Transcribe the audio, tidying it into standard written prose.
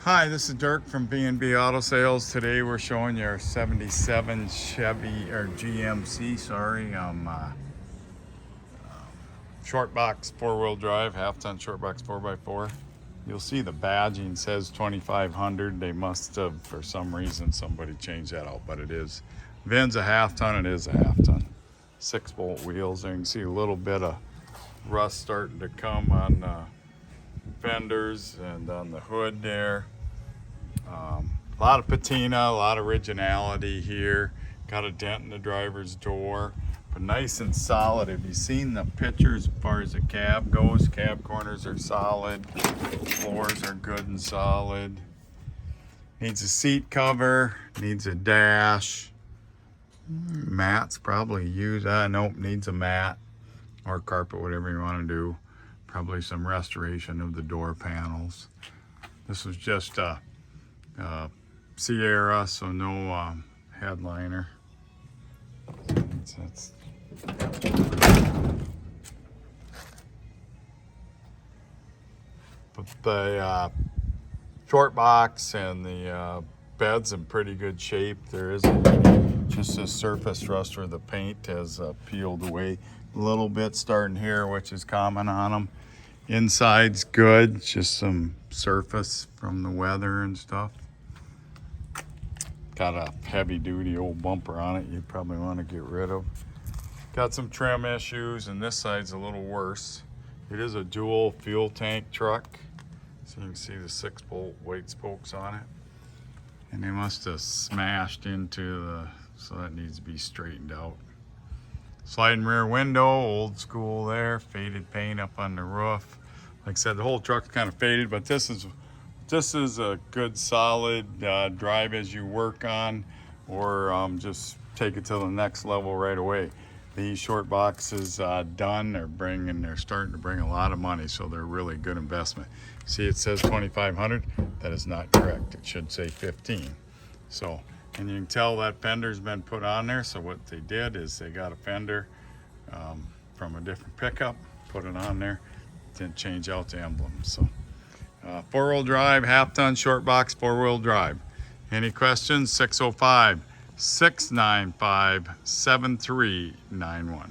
Hi, this is Dirk from B&B Auto Sales. Today we're showing you our 77 Chevy, or GMC, short box 4-wheel drive, half-ton short box 4x4. You'll see the badging says 2500. They must have, for some reason, somebody changed that out, but it is. VIN's a half-ton, it is a half-ton. 6-bolt wheels. There you can see a little bit of rust starting to come on fenders and on the hood there. A lot of patina, a lot of originality here. Got a dent in the driver's door, but nice and solid. Have you seen the pictures as far as the cab goes? Cab corners are solid, floors are good and solid. Needs a seat cover, needs a dash. Mat's probably used. Nope, needs a mat or carpet, whatever you want to do. Probably some restoration of the door panels. This was just Sierra, so no headliner. But the short box and the bed's in pretty good shape. There is just a surface rust where the paint has peeled away a little bit starting here, which is common on them. Inside's good, just some surface from the weather and stuff. Got a heavy duty old bumper on it you probably want to get rid of. Got some trim issues, and this side's a little worse. It is a dual fuel tank truck, so you can see the 6-bolt weight spokes on it. And they must have smashed into the, so that needs to be straightened out. Sliding rear window, old school there, faded paint up on the roof. Like I said, the whole truck's kind of faded, but this is a good solid drive as you work on, or just take it to the next level right away. These short boxes done, they're starting to bring a lot of money, so they're really good investment. See, it says 2,500. That is not correct. It should say 15. So, and you can tell that fender's been put on there. So what they did is they got a fender from a different pickup, put it on there, didn't change out the emblem. So 4-wheel drive, half-ton short box 4-wheel drive. Any questions? 605-695-7391.